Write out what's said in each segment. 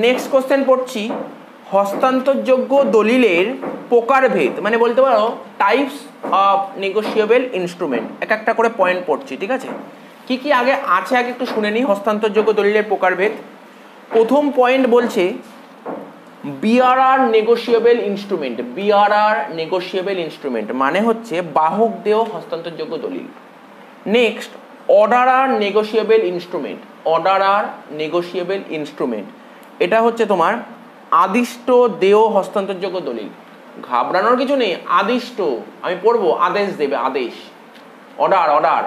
Next question পড়ছি, হস্তান্তরযোগ্য দলিলের প্রকারভেদ, মানে বলতে পারো টাইপস অফ নেগোশিয়েবল ইনস্ট্রুমেন্ট। এক একটা করে পয়েন্ট পড়ছি, ঠিক আছে? কি কি আগে আছে আগে একটু শুনে নিই। হস্তান্তরযোগ্য দলিলের প্রকারভেদ, প্রথম পয়েন্ট বলছে bearer negotiable instrument. Bearer negotiable instrument মানে হচ্ছে বাহক দেহ হস্তান্তরযোগ্য দলিল। Next order negotiable instrument. Order negotiable instrument এটা হচ্ছে তোমার আদিষ্ট দেহ হস্তান্তরযোগ্য দলিল। ঘাবড়ানোর কিছু নেই, আদিষ্ট আমি পড়বো, আদেশ দেবে, আদেশ, অর্ডার। অর্ডার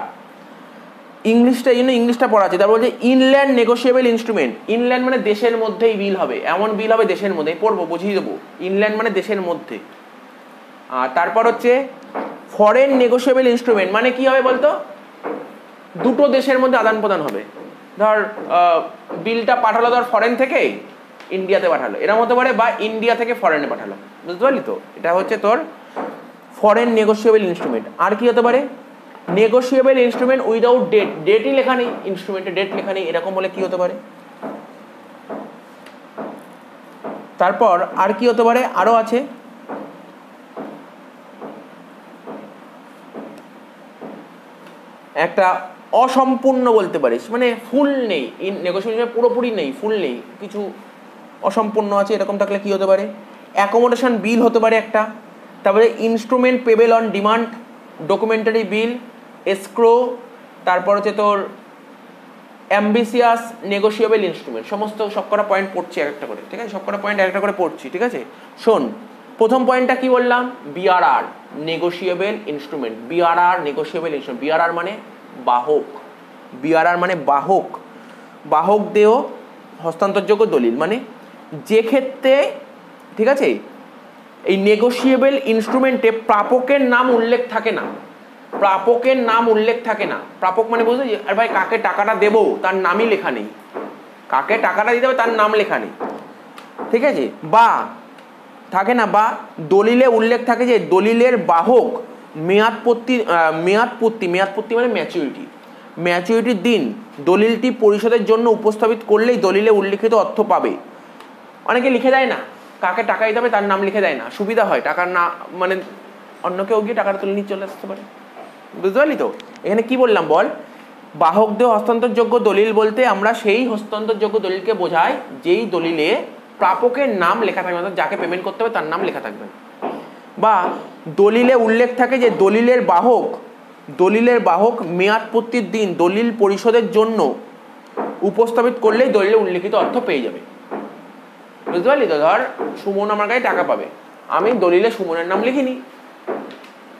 ইংলিশটা, এই জন্য ইংলিশটা পড়াচ্ছি। তারপর বলছে ইনল্যান্ড নেগোশিয়েবল ইনস্ট্রুমেন্ট। ইনল্যান্ড মানে দেশের মধ্যেই বিল হবে, এমন বিল হবে দেশের মধ্যে, পড়বো, বুঝিয়ে দেবো। ইনল্যান্ড মানে দেশের মধ্যে। আর তারপর হচ্ছে ফরেন নেগোশিয়েবল ইনস্ট্রুমেন্ট মানে কি হবে বলতো, দুটো দেশের মধ্যে আদান প্রদান হবে। ধর বিলটা পাঠালো ধর ফরেন থেকে ইন্ডিয়াতে পাঠালো, এরকম হতে পারে, বা ইন্ডিয়া থেকে ফরেনে পাঠালো, বুঝতে পারলি তো? এটা হচ্ছে তোর ফরেন নেগোশিয়েবল ইনস্ট্রুমেন্ট। আর কি হতে পারে, নেগোশিয়েবল ইনস্ট্রুমেন্ট উইদাউট ডেট, ডেটই লেখা নেই, ইনস্ট্রুমেন্টে ডেট লেখা নেই, এরকম বলে কি হতে পারে। তারপর আর কি হতে পারে, আরো আছে একটা অসম্পূর্ণ বলতে পারিস, মানে ফুল নেই, নেগোশিয়েশন পুরোপুরি নেই, ফুল নেই, কিছু অসম্পূর্ণ আছে, এরকম থাকলে কি হতে পারে, অ্যাকোমোডেশন বিল হতে পারে একটা। তারপরে instrument payable on demand, documentary bill, escrow, তারপর হচ্ছে তোর অ্যাম্বিসিয়াস নেগোশিয়েবল ইনস্ট্রুমেন্ট। সমস্ত সবকটা পয়েন্ট পড়ছি এক একটা করে, ঠিক আছে? সবকটা পয়েন্ট এক একটা করে পড়ছি, ঠিক আছে? শোন, প্রথম পয়েন্টটা কি বললাম, বিআরআর negotiable instrument. Bearer negotiable instrument, বিআরআর মানে বাহক, বিআরআর মানে বাহক, বাহক দেহ হস্তান্তরযোগ্য দলিল, মানে যে ক্ষেত্রে, ঠিক আছে, এই নেগোশিয়েবল ইনস্ট্রুমেন্টে প্রাপকের নাম উল্লেখ থাকে না, প্রাপকের নাম উল্লেখ থাকে না। প্রাপক মানে বুঝতে, আর ভাই কাকে টাকাটা দেবো তার নামই লেখা নেই, কাকে টাকাটা দিতে হবে তার নাম লেখা নেই, ঠিক আছে? বা থাকে না, বা দলিলে উল্লেখ থাকে যে দলিলের বাহক মেয়াদপূর্তি মানে ম্যাচুরিটি, ম্যাচুরিটির দিন দলিলটি পরিশোধের জন্য উপস্থাপিত করলেই দলিলে উল্লিখিত অর্থ পাবে। অনেকে লিখে দেয় না, কাকে টাকা দিতে হবে তার নাম লিখে দেয় না, সুবিধা হয়, টাকার না মানে অন্য কেউ গিয়ে টাকাটা তুলে নিয়ে চলে আসতে পারে, বুঝতে পারলি তো? এখানে কি বললাম বল, বাহক দেহ হস্তান্তরযোগ্য দলিল বলতে আমরা সেই হস্তান্তরযোগ্য দলিলকে বোঝাই যেই দলিলে প্রাপকের নাম লেখা থাকবে, অর্থাৎ যাকে পেমেন্ট করতে হবে তার নাম লেখা থাকবে, বা দলিলে উল্লেখ থাকে যে দলিলের বাহক মেয়াদপূর্তির দিন দলিল পরিশোধের জন্য উপস্থাপিত করলেই দলিলে উল্লেখিত অর্থ পেয়ে যাবে, বুঝতে পারলি তো? ধর সুমন আমার কাছে টাকা পাবে, আমি দলিলে সুমনের নাম লিখিনি,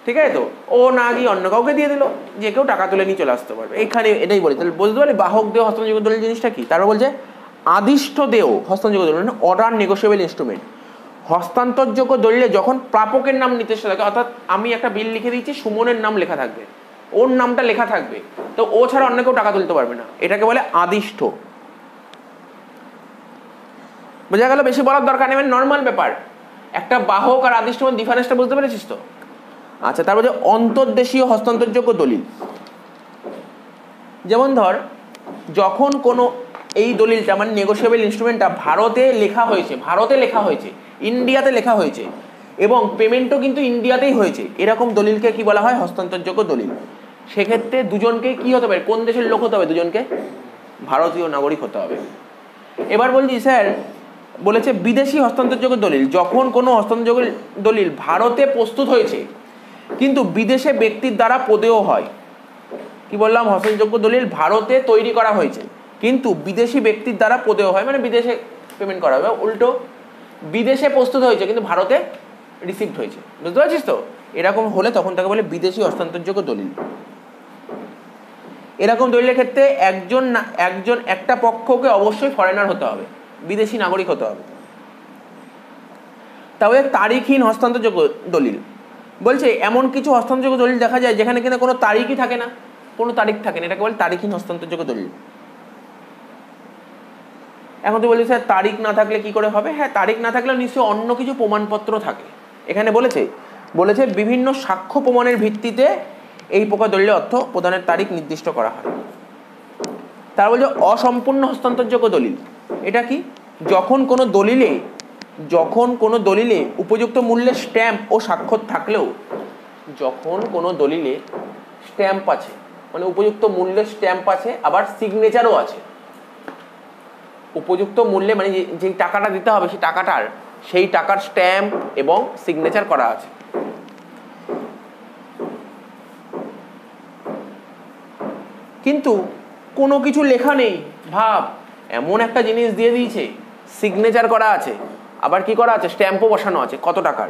ঠিক আছে তো? ও না গিয়ে অন্য কাউকে দিয়ে দিল, যে কেউ টাকা তুলে নিয়ে চলে আসতে পারবে, এখানে এটাই বলি। তাহলে বুঝতে পারলি বাহক দেহ হস্তান্তরযোগ্য দলিল জিনিসটা কি? তারপর বলছে আদিষ্ট দেহ হস্তান্তরযোগ্য দলিল মানে অর্ডার নেগোশিয়েবল ইনস্ট্রুমেন্ট। হস্তান্তরযোগ্য দলিলে যখন প্রাপকের নাম নির্দিষ্ট থাকে, অর্থাৎ আমি একটা বিল লিখে দিচ্ছি, সুমনের নাম লেখা থাকবে, ওর নামটা লেখা থাকবে, তো ও ছাড়া অন্য কেউ টাকা তুলতে পারবে না, এটাকে বলে আদিষ্ট। বোঝা গেল? বেশি বলার দরকার নেই, নর্মাল ব্যাপার। একটা বাহক আর আদিষ্ট ডিফারেন্সটা বুঝতে পেরেছিস তো? আচ্ছা, তারপরে অন্তর্দেশীয় হস্তান্তরযোগ্য দলিল, যেমন ধর যখন কোনো এই দলিলটা মানে নেগোশিয়েবল ইনস্ট্রুমেন্টটা ভারতে লেখা হয়েছে, ইন্ডিয়াতে লেখা হয়েছে, এবং পেমেন্টও কিন্তু ইন্ডিয়াতেই হয়েছে, এরকম দলিলকে কি বলা হয়, হস্তান্তরযোগ্য দলিল। সেক্ষেত্রে দুজনকে কি হতে পারে, কোন দেশের লোক হতে হবে, দুজনকে ভারতীয় নাগরিক হতে হবে। এবার বলছি স্যার, বলেছে বিদেশি হস্তান্তরযোগ্য দলিল, যখন কোনো হস্তান্তরযোগ্য দলিল ভারতে প্রস্তুত হয়েছে কিন্তু বিদেশে ব্যক্তির দ্বারা প্রদেয় হয়। কি বললাম, হস্তান্তরযোগ্য দলিল ভারতে তৈরি করা হয়েছে কিন্তু বিদেশি ব্যক্তির দ্বারা প্রদেয় হয়, মানে বিদেশে পেমেন্ট করা হবে, উল্টো বিদেশে প্রস্তুত হয়েছে কিন্তু ভারতে রিসিভড হয়েছে, বুঝতে পারছিস তো? এরকম হলে তখন তাকে বলে বিদেশি হস্তান্তরযোগ্য দলিল। এরকম দলিলের ক্ষেত্রে একটা পক্ষকে অবশ্যই ফরেনার হতে হবে, বিদেশি নাগরিক হতে হবে। তবে তারিখহীন হস্তান্তরযোগ্য দলিল বলছে এমন কিছু হস্তান্তরযোগ্য দলিল দেখা যায় যেখানে কিনা কোনো তারিখই থাকে না, কোনো তারিখ থাকে না, এটাকে বলে তারিখহীন হস্তান্তরযোগ্য দলিল। এখন তুই বলছিস স্যার তারিখ না থাকলে কি করে হবে? হ্যাঁ, তারিখ না থাকলেও নিশ্চয়ই অন্য কিছু প্রমাণপত্র থাকে। এখানে বলেছে বিভিন্ন সাক্ষ্য প্রমাণের ভিত্তিতে এই প্রকার দলিলের অর্থ প্রদানের তারিখ নির্দিষ্ট করা হয়। তার বলছে অসম্পূর্ণ হস্তান্তরযোগ্য দলিল। এটা কি? যখন কোনো দলিলে উপযুক্ত মূল্যের স্ট্যাম্প ও স্বাক্ষর থাকলেও, যখন কোনো দলিলে স্ট্যাম্প আছে, মানে উপযুক্ত মূল্যের স্ট্যাম্প আছে, আবার সিগনেচারও আছে, উপযুক্ত মূল্যে মানে যে টাকাটা দিতে হবে সেই টাকার স্ট্যাম্প এবং সিগনেচার করা আছে, কিন্তু কোনো কিছু লেখা নেই। ভাব, এমন একটা জিনিস দিয়ে দিয়েছে, সিগনেচার করা আছে, আবার কি করা আছে, স্ট্যাম্পও বসানো আছে কত টাকার,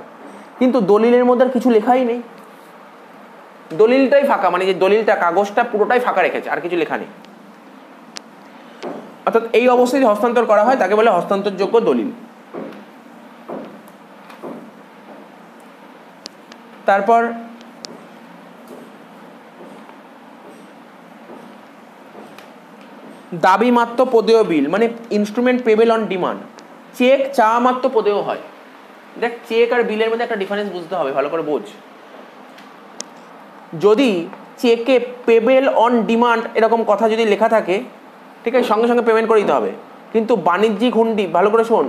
কিন্তু দলিলের মধ্যে আর কিছু লেখাই নেই, দলিলটাই ফাঁকা, মানে যে দলিলটা কাগজটা পুরোটাই ফাঁকা রেখেছে, আর কিছু লেখা নেই। অর্থাৎ এই অবস্থায় হস্তান্তর করা হয় তাকে বলে হস্তান্তরযোগ্য দলিল। তারপর দাবি মাত্র প্রদেয় বিল, মানে instrument payable on demand. Cheque চাওয়া মাত্র প্রদেয় হয়। দেখ, চেক আর বিলের মধ্যে একটা ডিফারেন্স বুঝতে হবে, ভালো করে বোঝ। যদি চেকে পেবেল অন ডিমান্ড এরকম কথা যদি লেখা থাকে, ঠিক আছে, সঙ্গে সঙ্গে পেমেন্ট করে দিতে হবে। কিন্তু বাণিজ্যিক হুন্ডি, ভালো করে শোন,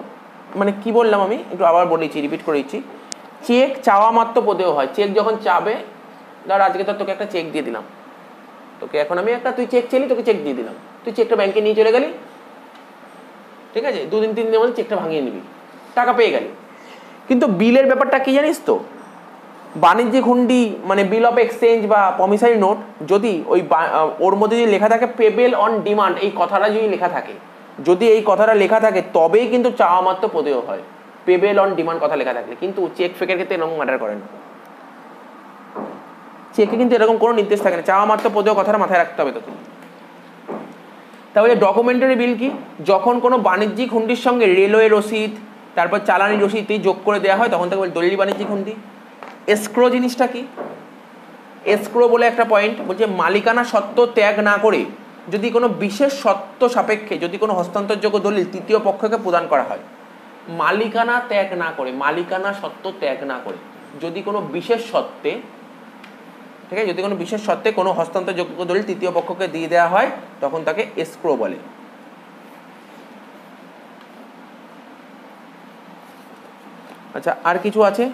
মানে কি বললাম আমি একটু আবার বলেছি, রিপিট করে দিচ্ছি। চেক চাওয়া মাত্র প্রদেয় হয়। চেক যখন চাবে, ধর আজকে তোকে একটা চেক দিয়ে দিলাম, তোকে এখন আমি তুই চেক চেলি, তোকে চেক দিয়ে দিলাম, তুই চেকটা ব্যাংকে নিয়ে চলে গেলি, ঠিক আছে, 2 দিন 3 দিনের মধ্যে চেকটা ভাঙিয়ে নিবি, টাকা পেয়ে গেলি। কিন্তু বিলের ব্যাপারটা কি জানিস তো, বাণিজ্যিক হুন্ডি মানে বিল অফ এক্সচেঞ্জ বা প্রমিসারি নোট, যদি ওর মধ্যে যদি লেখা থাকে পেবেল অন ডিমান্ড, এই কথাটা যদি লেখা থাকে, তবেই কিন্তু চাওয়া মাত্র প্রদেয় হয়, পেবেল অন ডিমান্ড কথা লেখা থাকলে। কিন্তু চেক ফেকের ক্ষেত্রে এরকম ম্যাটার করে না, চেকে কিন্তু এরকম কোনো নির্দেশ থাকে না, চাওয়া মাত্র প্রদেয় কথাটা মাথায় রাখতে হবে তোকে। তাহলে ডকুমেন্টারি বিল কি? যখন কোনো বাণিজ্যিক হুন্ডির সঙ্গে রেলওয়ে রসিদ, তারপর চালানি রসিদ যোগ করে দেওয়া হয়, তখন তাকে বলে দলিল বাণিজ্যিক হুন্ডি। এসক্রো জিনিসটা কি? এসক্রো বলে একটা পয়েন্ট বলছে, মালিকানা সত্ত্ব ত্যাগ না করে যদি কোনো বিশেষ সত্ত্ব সাপেক্ষে যদি কোনো হস্তান্তরযোগ্য দলিল তৃতীয় পক্ষকে প্রদান করা হয়, মালিকানা সত্ত্ব ত্যাগ না করে যদি কোনো বিশেষ সত্ত্বে, ঠিক আছে, যদি কোনো বিশেষ সত্ত্বে কোনো হস্তান্তরযোগ্য দলিল তৃতীয় পক্ষকে দিয়ে দেওয়া হয়, তখন তাকে এসক্রো বলে। আচ্ছা, আর কিছু আছে?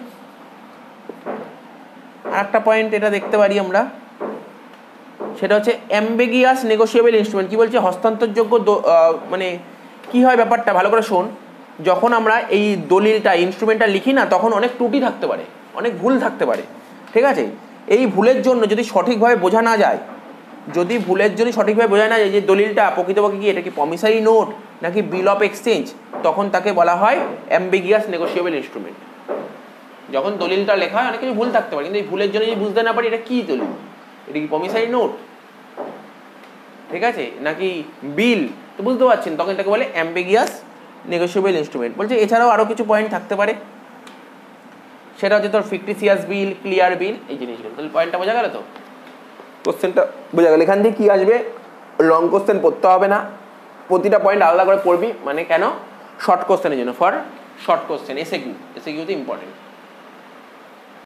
আরেকটা পয়েন্ট এটা দেখতে পারি আমরা, সেটা হচ্ছে অ্যাম্বিগিয়াস নেগোশিয়েবল ইনস্ট্রুমেন্ট। কি বলছে? হস্তান্তরযোগ্য মানে কি হয় ব্যাপারটা, ভালো করে শোন। যখন আমরা এই দলিলটা, ইনস্ট্রুমেন্টটা লিখি না, তখন অনেক ত্রুটি থাকতে পারে, অনেক ভুল থাকতে পারে, ঠিক আছে। এই ভুলের জন্য যদি সঠিকভাবে বোঝা না যায়, যে দলিলটা প্রকৃতপক্ষে কি, এটা কি প্রমিসারি নোট নাকি বিল অফ এক্সচেঞ্জ, তখন তাকে বলা হয় অ্যাম্বিগিয়াস নেগোশিয়েবল ইনস্ট্রুমেন্ট। যখন দলিলটা লেখা হয় অনেক কিছু ভুল থাকতে পারে, কিন্তু এই ভুলের জন্য যদি বুঝতে না পারি এটা কি দলিল, এটা কি প্রমিসারি নোট, ঠিক আছে, নাকি বিল, তো বুঝতে পারছেন, তখন এটাকে বলে অ্যাম্বিগিয়াস নেগোশিয়েবল ইনস্ট্রুমেন্ট। বলছে এছাড়াও আরও কিছু পয়েন্ট থাকতে পারে, সেটা হচ্ছে তোর ফিকটিসিয়াস বিল, ক্লিয়ার বিল, এই জিনিসগুলো। তাহলে পয়েন্টটা বোঝা গেল তো, কোশ্চেনটা বোঝা গেল। এখান থেকে কি আসবে, লং কোশ্চেন পড়তে হবে না, প্রতিটা পয়েন্ট আলাদা করে পড়বি, মানে কেন, শর্ট কোশ্চেনের জন্য, ফর শর্ট কোশ্চেন, এসএকিউতে ইম্পর্টেন্ট।